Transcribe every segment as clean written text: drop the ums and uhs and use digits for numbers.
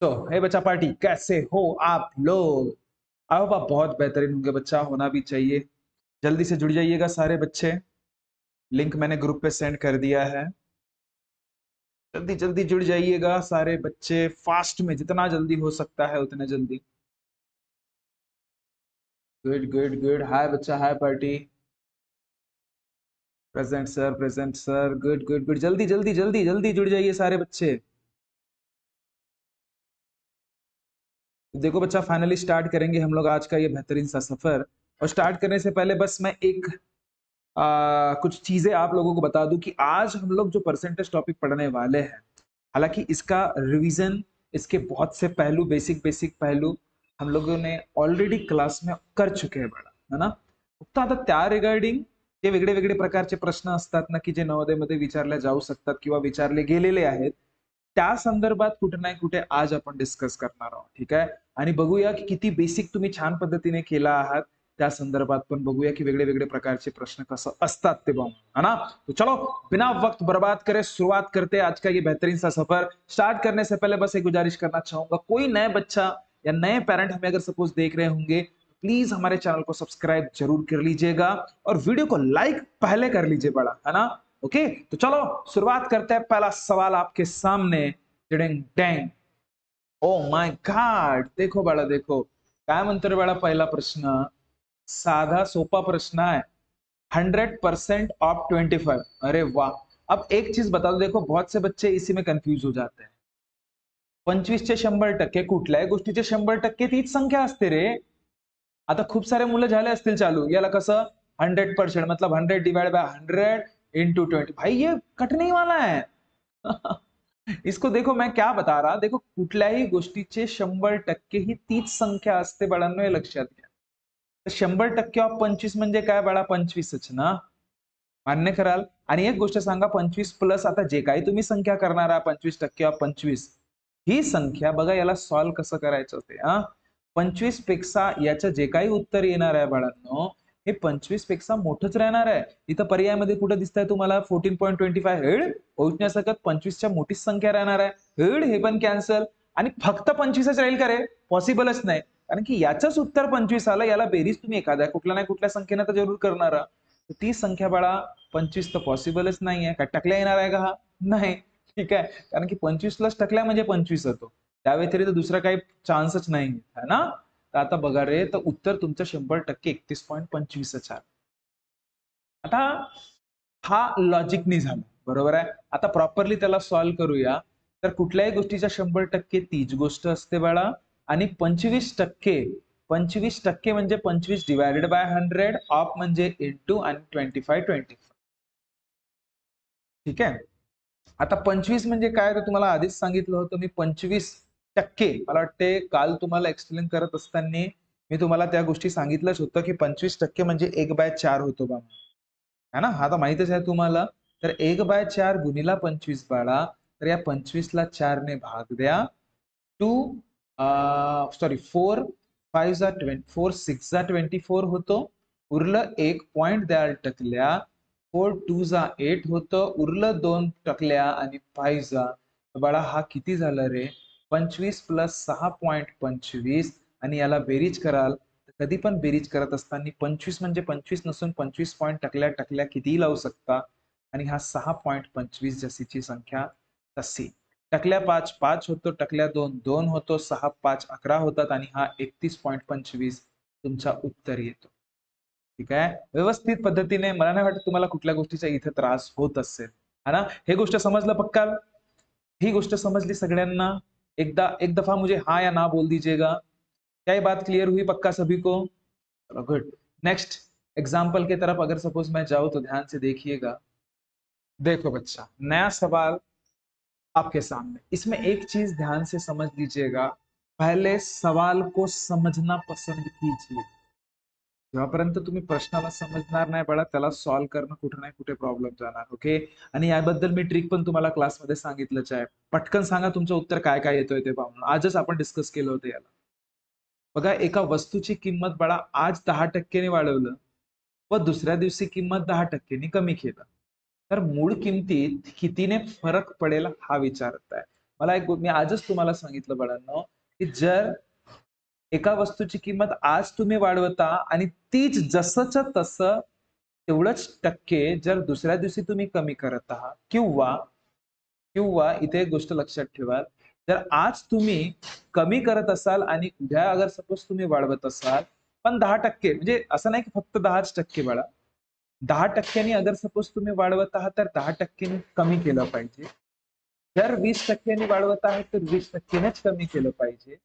तो हे बच्चा पार्टी, कैसे हो आप लोग? आई होप आप बहुत बेहतरीन होंगे बच्चा, होना भी चाहिए। जल्दी से जुड़ जाइएगा सारे बच्चे, लिंक मैंने ग्रुप पे सेंड कर दिया है। जल्दी जल्दी जुड़ जाइएगा सारे बच्चे, फास्ट में, जितना जल्दी हो सकता है उतना जल्दी। गुड गुड गुड, हाय बच्चा, hi party. Present sir, good good good, जल्दी जल्दी जल्दी जल्दी जुड़ जाइए सारे बच्चे। देखो बच्चा, फाइनली स्टार्ट करेंगे हम लोग आज का ये बेहतरीन सा सफर। और स्टार्ट करने से पहले बस मैं एक कुछ चीजें आप लोगों को बता दूं कि आज हम लोग जो परसेंटेज टॉपिक पढ़ने वाले हैं, हालांकि इसका रिवीजन, इसके बहुत से पहलू, बेसिक बेसिक पहलू हम लोगों ने ऑलरेडी क्लास में कर चुके हैं बड़ा, है ना? फक्त आता त्या रिगार्डिंग जे वेगळे वेगळे प्रकारचे प्रश्न असतात ना, की जे नवोदयमध्ये विचारले जाऊ शकतात किंवा विचारले गेलेले आहेत, त्या संदर्भात कुठे ना कुठे आज आपण डिस्कस करणार आहोत, ठीक आहे? आणि बघूया की किती बेसिक तुम्ही छान पद्धतीने केला आहात, त्या संदर्भात पण बघूया की वेगळे वेगळे प्रकारचे प्रश्न कसं असतात ते बघू, है ना? तो चलो बिना वक्त बर्बाद करे शुरुआत करते हैं आज का ये बेहतरीन सा सफर। स्टार्ट करने से पहले बस एक गुजारिश करना चाहूंगा, कोई नए बच्चा या नए पेरेंट हमें अगर सपोज देख रहे होंगे, प्लीज हमारे चैनल को सब्सक्राइब जरूर कर लीजिएगा और वीडियो को लाइक पहले कर लीजिए बड़ा, है ना? ओके, तो चलो शुरुआत करते हैं। पहला सवाल आपके सामने, डिडिंग डैंग, ओ माय गॉड, देखो बाळा, देखो काय म्हणतो रे बाळा, पहिला प्रश्न साधा सोपा प्रश्न है, 100% ऑफ 25। अरे वाह! अब एक चीज बता दो, देखो बहुत से बच्चे इसी में कंफ्यूज हो जाते हैं। 25 चे 100% कुठल्याही गोष्टीचे 100% तीच संख्या असते रे। आता खूप सारे मुलं झाले असतील चालू, याला कसं 100% मतलब 100 डिवाइड बाय 100 इंटू 20, भाई ये कटने ही वाला है। इसको देखो, मैं क्या बता रहा, देखो कुठल्याही गोष्टीचे 100% ही तीच संख्या असते बाळांनो, हे लक्षात घ्या। तर 100% ऑफ 25 म्हणजे काय बाळा, 25च ना, मान्य कराल? आणि एक गोष्ट सांगा, 25 प्लस आता जे काही तुम्ही संख्या करणार आहात, 25% ऑफ 25, ही संख्या बघा, याला सॉल्व कसं करायचं ते, 25 पेक्षा याचं जे काही उत्तर येणार आहे बाळांनो, हे 25 पेक्षा मोठंच राहणार आहे। इथं पर्यायामध्ये कुठं दिसतंय तुम्हाला 14.25, हेड पोहोचण्यासकट 25च्या मोठीच संख्या राहणार आहे, हेड हे पण कॅन्सल, आणि फक्त 25च राहील का रे? पॉसिबलच नाही, कारण की याचंच उत्तर 25 आलं, याला बेरीज तुम्ही एखाद्या कुठल्या ना कुठल्या संख्येनं तर जरूर करणार आहात। तर ती संख्या बाळा 25 तर पॉसिबलच नाहीये। काय टकल्या येणार आहे का हा? नाही, ठीक आहे, कारण की 25 प्लस टकल्या म्हणजे 25 होतो, त्या व्यतिरिक्त दुसरा काही चान्सच नाही, है ना? तर आता बघा रे, तर उत्तर तुमचं 100% 31.25 आहे। आता हा लॉजिकनी झाला, बरोबर आहे? आता प्रॉपरली त्याला सॉल्व्ह करूया। तर कुठल्याही गोष्टीच्या 100% तीच गोष्ट असते बाळा, आणि 25% म्हणजे 25 डिवायडेड बाय 100, ऑफ म्हणजे इंटू, आणि 25 ठीक आहे? आता 25 म्हणजे काय, तर तुम्हाला आधीच सांगितलं होतं मी, 25%, मला वाटते काल तुम्हाला एक्सप्लेन करत असताना मी तुम्हाला त्या गोष्टी सांगितलंच होतं की 25% म्हणजे 1/4 होतो बा, है ना? आता माहितच आहे तुम्हाला। तर 1/4 गुणिला 25 बाळा, तर या 25 ला 4 ने भाग द्या, 4 5 जा 20, 4 6 जा 24 होतो, उरलं 1 पॉइंट द्याल टकल्या, 4 2 जा 8 होतं, उरलं 2 टकल्या आणि 5 जा, बाळा हा किती झालं रे? 25 प्लस 6.25, आणि याला बेरीज कराल तर कधी पण बेरीज करत असताना 25 म्हणजे 25 नसून 25 पॉइंट टकल्या टकल्या कितीही लावू शकता, आणि हा 6.25 जशीची संख्या तशी, टकल्या 5 5 होतो, टकल्या 2 2 होतो, 6 5 11 होतात, आणि हा 31.25 तुमचा उत्तर येतो। ठीक आहे, व्यवस्थित पद्धतीने, मला नाही वाटत तुम्हाला कुठल्या गोष्टीचा इथे त्रास होत असेल, है ना? हे गोष्ट समजलं पक्का? ही गोष्ट समजली सगळ्यांना? एक दफा मुझे हाँ या ना बोल दीजिएगा। क्या ये बात क्लियर हुई पक्का सभी को? चलो गुड। नेक्स्ट एग्जाम्पल की तरफ अगर सपोज मैं जाऊं तो ध्यान से देखिएगा। देखो बच्चा, नया सवाल आपके सामने, इसमें एक चीज ध्यान से समझ लीजिएगा, पहले सवाल को समझना पसंद कीजिए। जेव्हापर्यंत तुम्ही प्रश्नाला समजणार नाही बाळा, त्याला सॉल्व्ह करणं कुठे ना कुठे प्रॉब्लेम जाणार, ओके? आणि याबद्दल मी ट्रिक पण तुम्हाला क्लासमध्ये सांगितलंच आहे। पटकन सांगा तुमचं उत्तर काय काय येतोय ते पाहून, आजच आपण डिस्कस केलं होतं याला। बघा, एका वस्तूची किंमत बाळा आज 10% वाढवलं व दुसऱ्या दिवशी किंमत 10% कमी केलं, तर मूळ किमतीत कितीने फरक पडेल हा विचारत आहे। मला मी आजच तुम्हाला सांगितलं बाळांनो, की जर एका वस्तूची किंमत आज तुम्ही वाढवता आणि तीच जसंच्या तसं तेवढंच टक्के जर दुसऱ्या दिवशी तुम्ही कमी करत आहात किंवा किंवा इथे एक गोष्ट लक्षात ठेवा, जर आज तुम्ही कमी करत असाल आणि उद्या अगर सपोज तुम्ही वाढवत असाल, पण 10% म्हणजे असं नाही की फक्त 10% बाळा. 10% अगर सपोज तुम्ही वाढवत आहात, तर 10% कमी केलं पाहिजे. जर 20% वाढवत आहे, तर 20%नेच कमी केलं पाहिजे.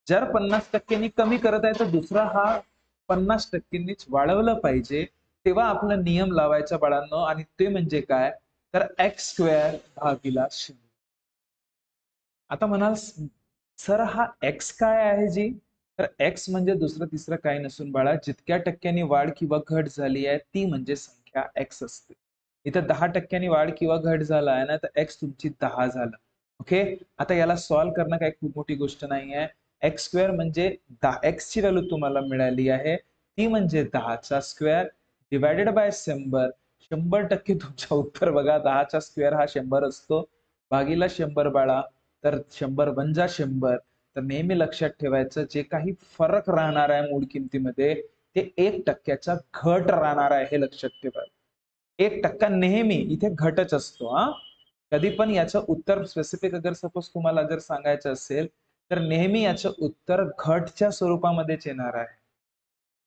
जर 50% कमी करत आहे, तर दुसरा हा 50%नीच वाढवलं पाहिजे. तेव्हा आपला नियम लावायचा बाळांनो आणि ते म्हणजे काय? तर एक्स स्क्वेअर भागीला 100. आता म्हणाल, सर हा एक्स काय आहे जी? तर एक्स म्हणजे दुसरं तिसरं काही नसून बाळा, जितक्या टक्क्यांनी वाढ किंवा घट झाली आहे ती म्हणजे संख्या एक्स असते. इथं 10% वाढ किंवा घट झाला आहे ना, तर एक्स तुमची 10 झालं. ओके. आता याला सॉल्व्ह करणं काही खूप मोठी गोष्ट नाही आहे. एक्स स्क्वेअर म्हणजे एक्स ची व्हॅल्यू तुम्हाला मिळाली आहे, ती म्हणजे 10चा स्क्वेअर डिवायडेड बाय 100. 100% तुमचं उत्तर बघा, 10चा स्क्वेअर हा 100 असतो, भागीला 100 बाळा. तर 100 वंजा 100. तर नेहमी लक्षात ठेवायचं, जे काही फरक राहणार आहे मूळ किमतीमध्ये, ते 1%चा घट राहणार आहे, हे लक्षात ठेवा. 1% नेहमी इथे घटच असतो हा. कधी पण याचं उत्तर स्पेसिफिक अगर सपोज तुम्हाला जर सांगायचं असेल, तर नेहमी याचं उत्तर घटच्या स्वरूपामध्येच येणार आहे.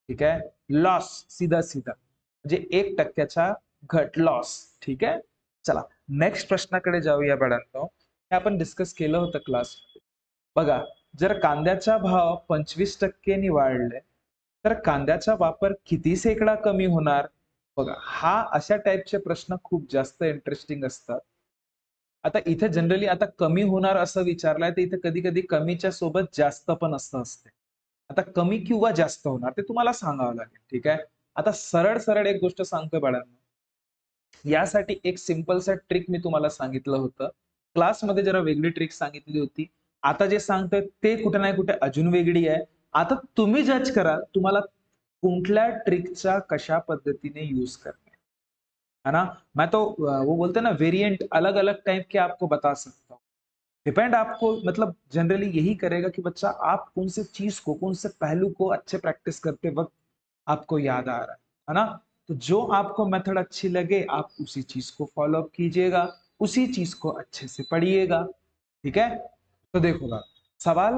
ठीक आहे. लॉस सीधा सीधा म्हणजे 1%चा घट लॉस. ठीक आहे. चला नेक्स्ट प्रश्नाकडे जाऊया बाळांनो. हे आपण डिस्कस केलं होतं क्लासमध्ये. बघा, जर कांद्याचा भाव 25% वाढले, तर कांद्याचा वापर किती शेकडा कमी होणार? बघा, हा अशा टाईपचे प्रश्न खूप जास्त इंटरेस्टिंग असतात. आता इथे जनरली आता कमी होणार असं विचारलंय, तर इथे कधी-कधी कमीच्या सोबत जास्त पण असं असते. आता कमी किंवा जास्त होणार ते तुम्हाला सांगावं लागेल. ठीक आहे. आता सरळ-सरळ एक गोष्ट सांगतोय बाळांनो. यासाठी एक सिंपलसा ट्रिक मी तुम्हाला सांगितलं होतं. क्लासमध्ये जरा वेगळी ट्रिक सांगितली होती. आता जे सांगतोय ते कुठे नाही कुठे अजून वेगळी आहे. आता तुम्ही जज करा, तुम्हाला कुठल्या ट्रिकचा कशा पद्धतीने यूज करना है। है ना? मैं तो वो बोलते हैं ना वेरिएंट अलग-अलग टाइप के आपको बता सकता हूँ। डिपेंड आपको मतलब जनरली यही करेगा कि बच्चा आप कौन से चीज़ को, कौन से पहलू को अच्छे प्रैक्टिस करते वक़्त आपको याद आ रहा है ना? तो जो आपको मेथड अच्छी लगे आप उसी चीज़ को फ़ॉलो अप कीजिएगा, उसी चीज़ को अच्छे से पढ़िएगा, ठीक है? तो देखो बघा, सवाल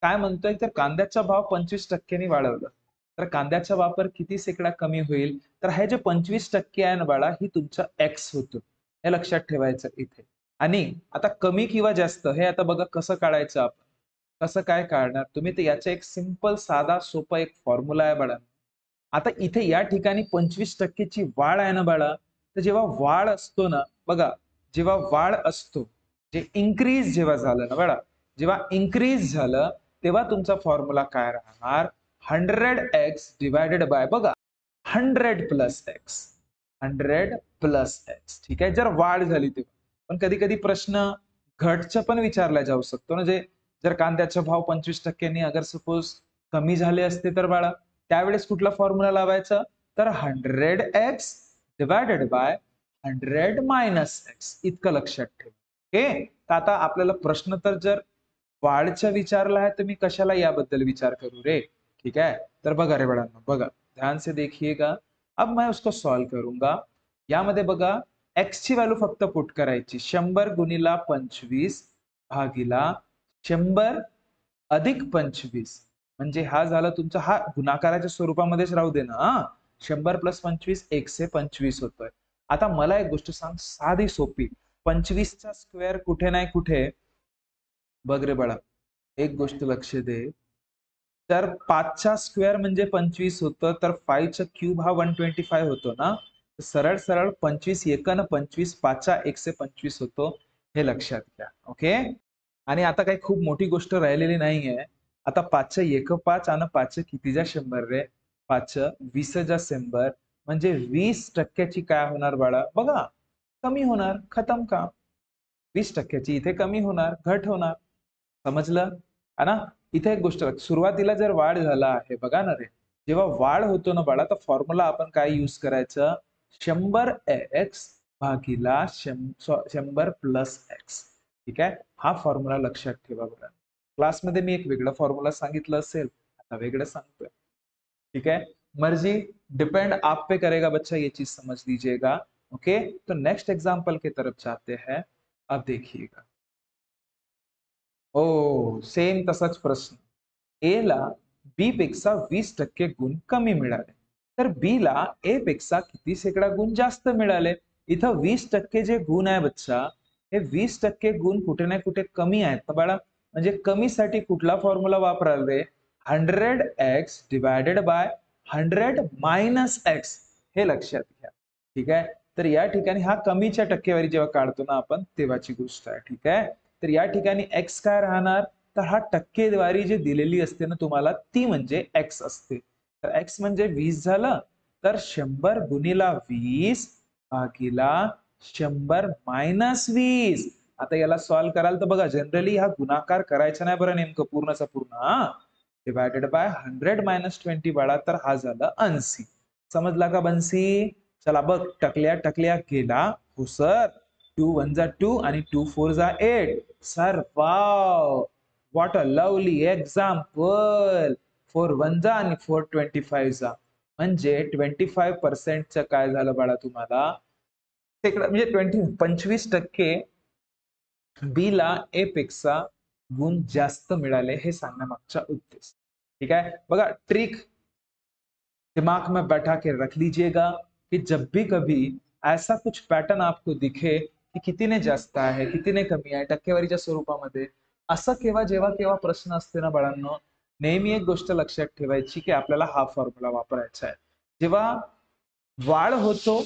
काय म्हणतोय तर कांद्याचा भाव 25% नी वाढवला. तर कांद्याचा वापर किती शेकडा कमी होईल? तर हे जे 25% आहे ना बाळा, ही तुमचं एक्स होतं. हे लक्षात ठेवायचं इथे. आणि आता कमी किंवा जास्त हे आता बघा कसं काढायचं आपण. कसं काय काढणार? तुम्ही तर याचा एक सिंपल साधा सोपा एक फॉर्म्युला आहे बाळा. आता इथे या ठिकाणी 25% ची वाढ आहे ना बाळा, तर जेव्हा वाढ असतो ना, बघा जेव्हा वाढ असतो, जे इन्क्रीज जेव्हा झालं ना बाळा, जेव्हा इन्क्रीज झालं, तेव्हा तुमचा फॉर्म्युला काय राहणार? 100x डिव्हायडेड बाय बघा 100 प्लस एक्स. 100 plus x. ठीक आहे. जर वाढ झाली तेव्हा. पण कधी-कधी प्रश्न घटचा पण विचारला जाऊ शकतो ना, जर कांद्याचा भाव 25% अगर सपोज कमी झाले असते तर बाळा, त्यावेळेस कुठला फॉर्म्युला लावायचा? तर 100x divided by 100 minus x इतकं लक्षात ठेवा. ओके. तर आता आपल्याला प्रश्न तर जर वाढचा विचारला है, तर मी कशाला याबद्दल विचार करू रे? ठीक है? तर बघा रे बाळांनो, बघा. ध्यान से देखिएगा. अब मैं उसको सॉल्व करूंगा. यामध्ये बघा एक्स ची व्हॅल्यू फक्त पुट करायची. 100 गुणिला 25 भागीला 100 अधिक 25 म्हणजे हा झाला तुमचा हा गुणाकाराच्या स्वरूपामध्येच राहू दे ना हां. 100 प्लस 25 125 होतोय. आता मला एक गोष्ट सांग साधी सोपी. 25 चा स्क्वेअर कुठे नाही कुठे बघ रे बाळा, एक गोष्ट लक्ष दे. तर 5चा स्क्वेअर म्हणजे 25 होतं, तर 5चा क्यूब हा 125 होतो ना. तर सरळ-सरळ 25 एकानं 25 5चा 125 होतो. हे लक्षात घ्या. ओके. आणि आता काही खूप मोठी गोष्ट राहिलेली नाहीये. आता 5चं एक 5 आणि 5चं कितीचा 100 रे? 5चं 20चा 100 म्हणजे 20% ची काय होणार बाळा? बघा, कमी होणार. खतम काम. 20% ची इथे कमी होणार, घट होणार. समजलं? है ना? इथे एक गोष्ट सुरुवातीला जर वाढ झाला आहे, बघा ना रे, जेव्हा वाढ होतो ना बाळा, तर फॉर्म्युला आपण काय यूज करायचं? 100x भागीला 100 प्लस एक्स. ठीक आहे. हा फॉर्म्युला लक्षात ठेवा बघा. क्लासमध्ये मी एक वेगळा फॉर्म्युला सांगितलं असेल, आता वेगळं सांगतोय. ठीक है, मर्जी डिपेंड आप पे करेगा बच्चा, ये चीज समझ लीजिएगा. ओके, तो नेक्स्ट एग्जांपल की तरफ जाते हैं. अब देखिएगा. ओ सेम तसाच प्रश्न. ए ला बी पेक्षा 20% गुण कमी मिळाले, तर बी ला ए पेक्षा किती शेकडा गुण जास्त मिळाले. इथं 20% जे गुण आहे बच्चा, हे 20% गुण कुठे ना कुठे कमी आहेत ना बाळा. म्हणजे कमीसाठी कुठला फॉर्म्युला वापराल रे? 100x divided by 100 minus x, हे लक्षात घ्या. ठीक आहे. तर या ठिकाणी हा कमीच्या टक्केवारी जेव्हा काढतो ना आपण, तेव्हाची गोष्ट आहे. ठीक आहे. तर या ठिकाणी एक्स काय राहणार? तर हा टक्केवारी जी दिलेली असते ना तुम्हाला, ती म्हणजे एक्स असते. तर एक्स म्हणजे 20 झालं, तर 100 गुणिला 20 भागीला 100 मायनस 20. आता याला सॉल्व्ह कराल तर बघा, जनरली हा गुणाकार करायचा नाही बरं नेमकं पूर्णचा पूर्ण. डिवायडेड बाय 100 मायनस 20 बाळा, तर हा झालं 80. समजला का बन्सी? चला बघ, टकल्या टकल्या केला. हो सर. 2 1 जा 2 आणि 2 4 जा 8. Sir wow, what a lovely example. 4 1 जा आणि 4 25 जा. म्हणजे 25% काय झालं बाळा तुम्हाला? म्हणजे 25% बी ला ए पेक्षा गुण जास्त मिळाले, हे सांगण्यामागचा उद्देश. ठीक आहे. बघा, ट्रिक दिमाग में बैठा के रख लीजिएगा कि जब भी कभी ऐसा कुछ पैटर्न आपको दिखे की कितीने जास्त आहे, कितीने कमी आहे टक्केवारीच्या स्वरूपामध्ये, असं केव्हा जेव्हा केव्हा प्रश्न असते ना बाळांनो, नेहमी एक गोष्ट लक्षात ठेवायची की आपल्याला हा फॉर्म्युला वापरायचा आहे. जेव्हा वाढ होतो,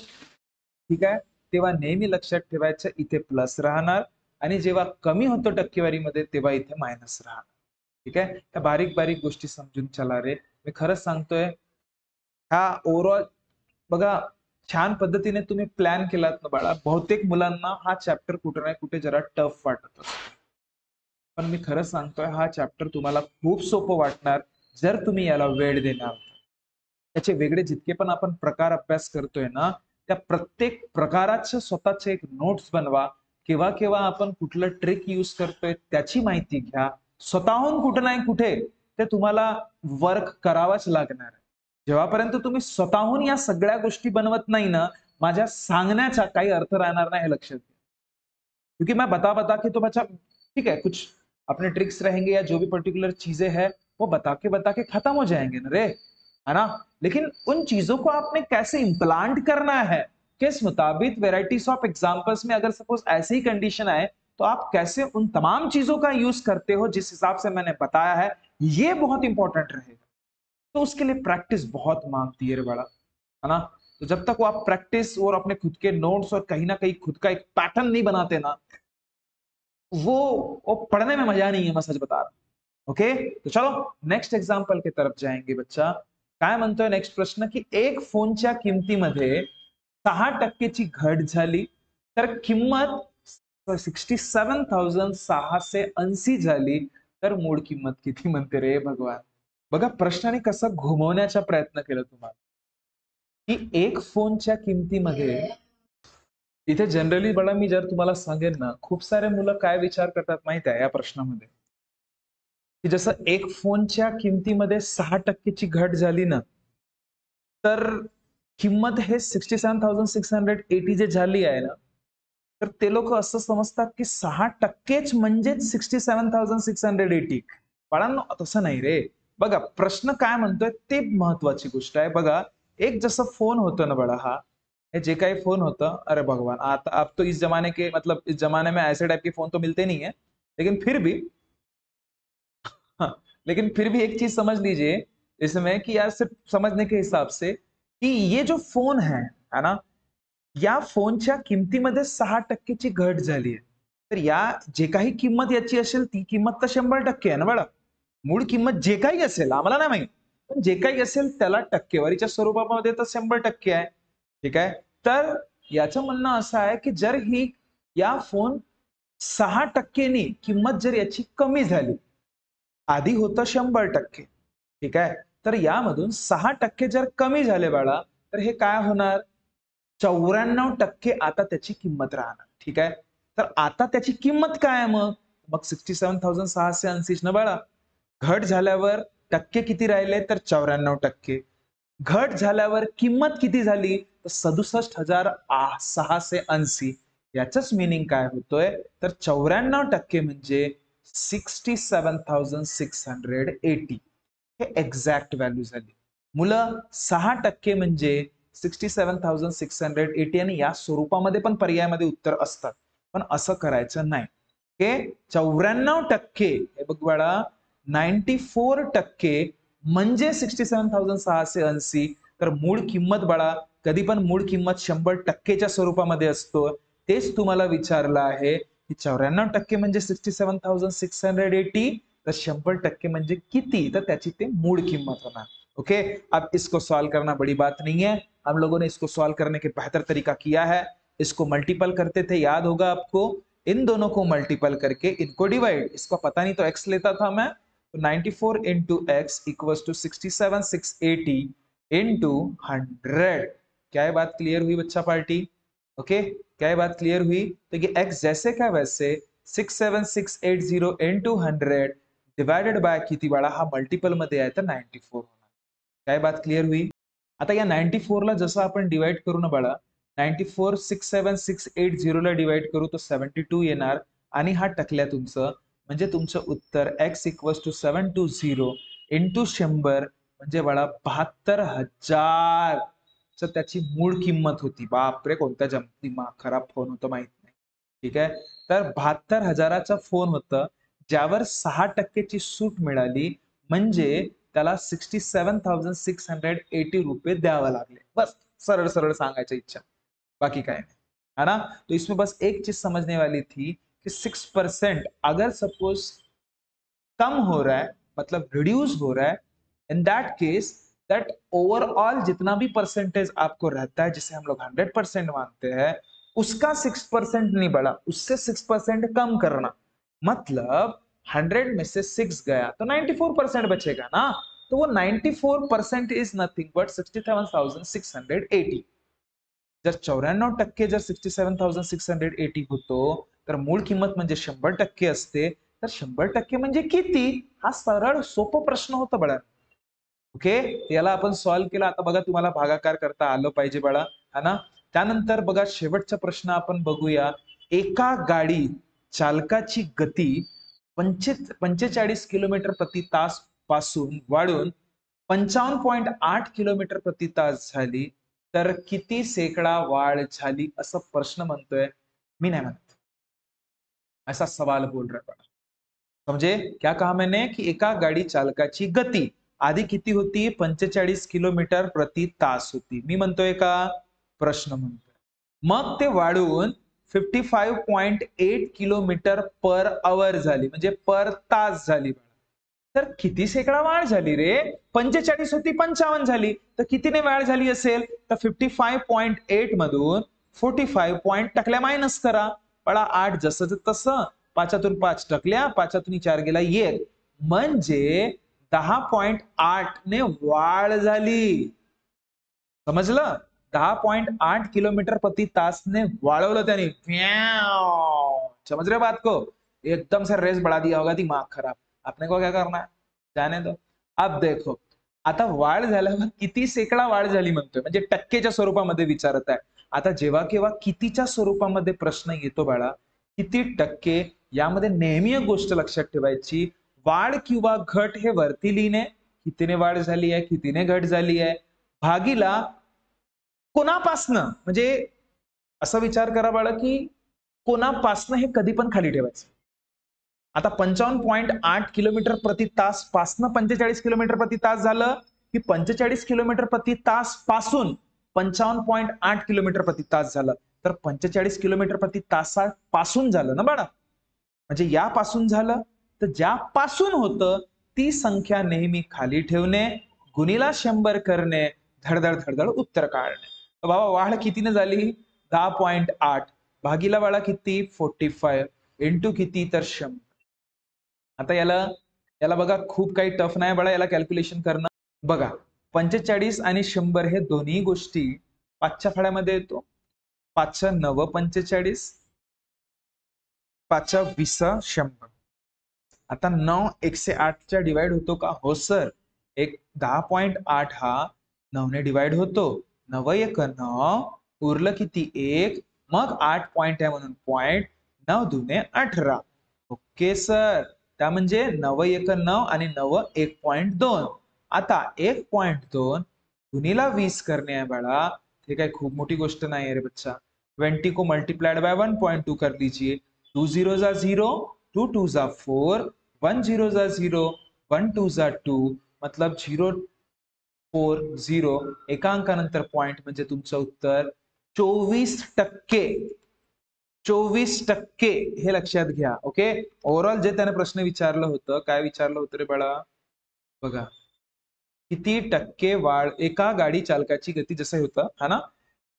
ठीक आहे, तेव्हा नेहमी लक्षात ठेवायचं इथे प्लस राहणार, आणि जेव्हा कमी होतो टक्केवारीमध्ये तेव्हा इथे मायनस राहणार. ठीक आहे. त्या बारीक बारीक गोष्टी समजून चला रे. मी खरंच सांगतोय, हा ओव्हरऑल बघा, छान पद्धतीने तुम्ही प्लॅन केलात ना बाळा, बहुतेक मुलांना हा चॅप्टर कुठे ना कुठे जरा टफ वाटत असतो. पण मी खरं सांगतोय, हा चॅप्टर तुम्हाला खूप सोपं वाटणार जर तुम्ही याला वेळ देणार. त्याचे वेगळे जितके पण आपण प्रकार अभ्यास करतोय ना, त्या प्रत्येक प्रकाराचे स्वतःचे एक नोट्स बनवा. केव्हा केव्हा आपण कुठलं ट्रिक यूज करतोय त्याची माहिती घ्या. स्वतःहून कुठे नाही कुठे ते तुम्हाला वर्क करावाच लागणार आहे. जेव्हापर्यंत तुम्ही स्वतःहून या सगळ्या गोष्टी बनवत नाही ना, माझ्या सांगण्याचा काही अर्थ राहणार नाही, हे लक्षात घ्या. क्योंकि मैं बता बता के तो बच्चा, ठीक है, कुछ अपने ट्रिक्स रहेंगे या जो भी पर्टिकुलर चीजें हैं वो बता के खत्म हो जाएंगे ना रे, है ना? लेकिन उन चीजों को आपने कैसे इम्प्लांट करना है, किस मुताबिक वेराइटीज ऑफ एग्जांपल्स में अगर सपोज ऐसी कंडीशन आए तो आप कैसे उन तमाम चीजों का यूज करते हो जिस हिसाब से मैंने बताया है, ये बहुत इंपॉर्टेंट रहेगा. तो उसके लिए प्रैक्टिस बहुत मांगती है रे बड़ा, है ना? तो जब तक वो आप प्रैक्टिस और अपने खुद के नोट्स और कहीं ना कहीं खुद का एक पैटर्न नहीं बनाते ना, वो वो पढ़ने में मजा नहीं है, मैं सच बता रहा हूं. ओके, तो चलो नेक्स्ट एग्जाम्पल की तरफ जाएंगे बच्चा. काय म्हणतोय नेक्स्ट प्रश्न, की एक फोनच्या किमतीमध्ये 6%ची घट झाली, तर किंमत 67,680 झाली, तर मूळ किंमत किती म्हणते रे भगवान? बघा, प्रश्नाने कसं घुमवण्याचा प्रयत्न केला तुम्हाला, की एक फोनच्या किमतीमध्ये, इथे जनरली बघा, मी जर तुम्हाला सांगेन ना, खूप सारे मुलं काय विचार करतात माहित आहे या प्रश्नामध्ये, की जसं एक फोनच्या किमतीमध्ये 6%ची घट झाली ना, तर किंमत हे 67,680 जे झाली आहे ना, तर ते लोक असं समजतात की 6%च म्हणजेच 67,680. बाळांनो, तसं नाही रे. बघा, प्रश्न काय म्हणतोय ते महत्वाची गोष्ट आहे. बघा, एक जसं फोन होतं ना बड़ा, हा हे जे काही फोन होतं, अरे भगवान, आता अब तो इस जमाने के, मतलब इस जमाने में ऐसे टाइप के फोन तो मिलते नहीं है, लेकिन फिर भी, हाँ, लेकिन फिर भी एक चीज समझ लीजिए इसमें, कि यार सिर्फ समझने के हिसाब से, कि ये जो फोन है ना, या फोनच्या किमतीमध्ये 6%ची घट झाली आहे. तर या जे काही किंमत याची असेल ती किंमत तर 100% आहे ना बाळा. मूळ किंमत जे काही असेल, आम्हाला नाही माहित, पण जे काही असेल त्याला टक्केवारीच्या स्वरूपामध्ये तर 100% आहे. ठीक आहे. तर याचं म्हणणं असं आहे की जर ही या फोन 6%नी किंमत जर याची कमी झाली, आधी होतं 100%, ठीक आहे, तर यामधून 6% जर कमी झाले बाळा, तर हे काय होणार? 94% आता त्याची किंमत राहणार. ठीक आहे. तर आता त्याची किंमत काय आहे मग? मग 67,680 ना बाळा. घट झाल्यावर टक्के किती राहिले? तर 94%. घट झाल्यावर किंमत किती झाली? तर 67,680. याचंच मिनिंग काय होतोय? तर 94% म्हणजे 67,680. हे एक्झॅक्ट व्हॅल्यू झाली. मुलं 6% म्हणजे 67,680 आणि या स्वरूपामध्ये पण पर्यायामध्ये उत्तर असतात. पण असं करायचं नाही. हे 94% हे बघ बाळा 94% म्हणजे 67,680. तर मूळ किंमत बाळा कधी पण मूळ किंमत 100%च्या स्वरूपामध्ये असतो. तेच तुम्हाला विचारलं आहे की 94% म्हणजे 67,680 तर 100% म्हणजे किती? तर त्याची ते मूळ किंमत होणार. ओके, अब इसको सॉल्व करना बड़ी बात नहीं है। हम लोगों ने इसको सॉल्व करने के बेहतर तरीका किया है। इसको मल्टीपल करते थे, याद होगा आपको। इन दोनों को मल्टीपल करके इनको डिवाइड, इसको पता नहीं तो एक्स लेता था मैं, तो 94 into x equal to 67,680 into 100। क्या ये बात क्लियर हुई बच्चा पार्टी? ओके, क्या ये बात क्लियर हुई? तो ये एक्स जैसे का वैसे 67,680 इंटू 100 डिवाइडेड बाय किती बाळा? हा मल्टिपल मध्ये आहे तर 94 होणार. काय बात क्लियर हुई? आता या 94 ला जसं आपण डिवाइड करू ना बाळा, 94 67,680 ला डिवाइड करू तर 72 येणार आणि हा टकल्या तुमचं म्हणजे तुमचं उत्तर x इक्वल्स टू 720 इंटू 100 म्हणजे बाळा 72,000. तर त्याची मूळ किंमत होती. बापरे, कोणत्या दिमाग खराब फोन होतं माहित नाही. ठीक आहे, तर 72,000चा फोन होतं ज्यावर 6% ची सूट मिळाली म्हणजे त्याला 67,680 रुपये द्यावे लागले. बस सरळ सरळ सांगायची इच्छा, बाकी काय नहीं, है ना? तो इसमें बस एक चीज समझने वाली थी कि 6% अगर सपोज कम हो रहा है, मतलब रिड्यूस हो रहा है, in that case that overall जितना भी परसेंटेज आपको रहता है जिसे हम लोग 100% मानते हैं उसका 6% नहीं बढ़ा, उससे 6% कम करना। मतलब 100 में से 6 गया तो 94% बचेगा ना। तो वो 94% इज नथिंग बट 67,680। जर 94% जर 67,680 होतो तर मूळ किंमत म्हणजे 100% असते, तर 100% म्हणजे किती? हा सरळ सोपा प्रश्न होता बाळा. ओके, याला आपण सॉल्व्ह केला. आता बघा तुम्हाला भागाकार करता आलं पाहिजे बाळा, है ना? त्यानंतर बघा शेवटचा प्रश्न आपण बघूया. एका गाडी चालकाची गती 45 किलोमीटर प्रति तास पासून वाढून 55.8 किलोमीटर प्रति तास झाली तर किती सेकडा वाढ झाली असं प्रश्न म्हणतोय. मी नाही म्हणत, ऐसा सवाल बोल रहा है. समझे क्या कहा मैंने कि एका गाडी चालकाची गती आधी किती होती? 45 किलोमीटर प्रति तास होती. मी म्हणतोय का? प्रश्न म्हणतोय. मग ते वाढून 55.8 किलोमीटर पर आवर झाली म्हणजे पर तास झाली. तर किती सेकडा वाढ झाली रे? 45 होती 55 झाली तर कितीने वाढ झाली असेल? तर 55.8 मधून 45 पॉइंट टाकल्या मायनस करा. पळा 8 जसं तसं, 5तून 5 टाकल्या, 5तून 4 गेला 1 म्हणजे 10.8 ने वाढ झाली. समजलं? 10.8 किलोमीटर प्रति तास ने वाढवलं त्याने. समझ रहे बात को? एकदम से रेस बढ़ा दिया होगा, दिमाग खराब. आपने को क्या करना है? जाने दो. अब देखो, आता वाढ झाल्यावर किती सेकडा वाढ झाली म्हणतोय म्हणजे टक्केच्या स्वरूपामध्ये विचारत आहे. आता जेव्हा केव्हा कितीच्या स्वरूपामध्ये प्रश्न येतो बाळा, किती टक्के, यामध्ये नेहमी एक गोष्ट लक्षात ठेवायची, वाढ किंवा घट हे वरती लिहिणे, कितीने वाढ झाली आहे, कितीने घट झाली आहे, भागीला कोणापासनं, म्हणजे असा विचार करा बाळा की कोणापासनं हे कधी पण खाली ठेवायचं. आता 55.8 किलोमीटर प्रति तास पासनं 45 किलोमीटर प्रति तास झालं की 45 किलोमीटर प्रति तास पासून 55.8 किलोमीटर प्रति तास झालं तर 45 किलोमीटर प्रति तासापासून झालं ना बाळा. म्हणजे यापासून झालं तर ज्यापासून होतं ती संख्या नेहमी खाली ठेवणे, गुणीला 100 करणे, धडधड धडधड उत्तर काढणे. तर बाबा वाढ कितीने झाली? 10.8 भागीला बाळा किती? 45 इंटू किती? तर 100. आता याला याला बघा खूप काही टफ नाही बाळा याला कॅल्क्युलेशन करणं. बघा 45 आणि 100 हे दोन्ही गोष्टी 5च्या फळ्यामध्ये येतो. 5 9 45 5 20 100. आता 9 108च्या डिवाइड होतो का? हो सर. एक 10.8 हा 9 ने डिवाइड होतो. 9 1 9, उरलं किती? 1. मग 8 पॉइंट आहे म्हणून पॉइंट. 9 दुने 18. Okay sir. त्या म्हणजे 9 1 9 आणि 9 1.2. आता 1.2 गुणीला 20 करणे आहे बाळा. हे काय खूप मोठी गोष्ट नाही आहे रे बच्चा. 20 को मल्टीप्लाइड बाय 1.2 कर लीजिए. 2 0 जा 0, 2 2 जा 4, 1 0 जा 0, 1 2 जा 2, मतलब 0 4 0. एका अंकानंतर पॉइंट म्हणजे तुमचं उत्तर 24%. 24% हे लक्षात घ्या. ओके. ओव्हरऑल जे त्याने प्रश्न विचारलं होतं, काय विचारलं होतं रे बाळा? बघा, किती टक्के वाढ एका गाडी चालकाची गती, जसं होतं है ना,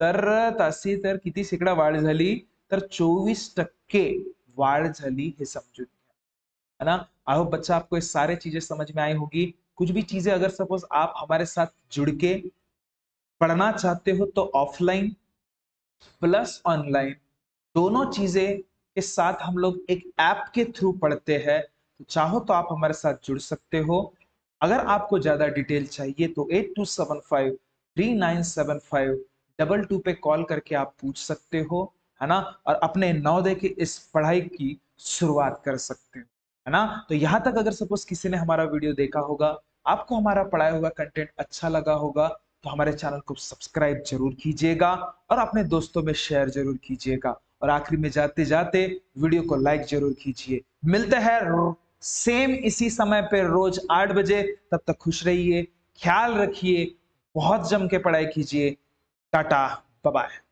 तर तासी तर किती शेकडा वाढ झाली? तर 24% वाढ झाली, हे समजून घ्या, है ना. आई होप बच्चा आपको ये सारे चीजें समझ में आई होगी. कुछ भी चीजें अगर सपोज आप हमारे साथ जुड़ के पढ़ना चाहते हो तो ऑफलाइन प्लस ऑनलाइन दोनों चीजें के साथ हम लोग एक ऐप के थ्रू पढ़ते हैं. तो चाहो तो आप हमारे साथ जुड़ सकते हो. अगर आपको ज्यादा डिटेल चाहिए तो 8275 3975 22 पे कॉल करके आप पूछ सकते हो, है ना, और अपने नवोदय की इस पढ़ाई की शुरुआत कर सकते हो, है ना. तो यहां तक अगर सपोज किसी ने हमारा वीडियो देखा होगा, आपको हमारा पढ़ाया हुआ कंटेंट अच्छा लगा होगा, तो हमारे चैनल को सब्सक्राइब जरूर कीजिएगा और अपने दोस्तों में शेयर जरूर कीजिएगा. और आखिरी में जाते जाते वीडियो को लाइक जरूर कीजिए. मिलते हैं सेम इसी समय पे रोज 8 बजे. तब तक खुश रहिए, ख्याल रखिए, बहुत जम के पढ़ाई कीजिए. टाटा, बाय बाय.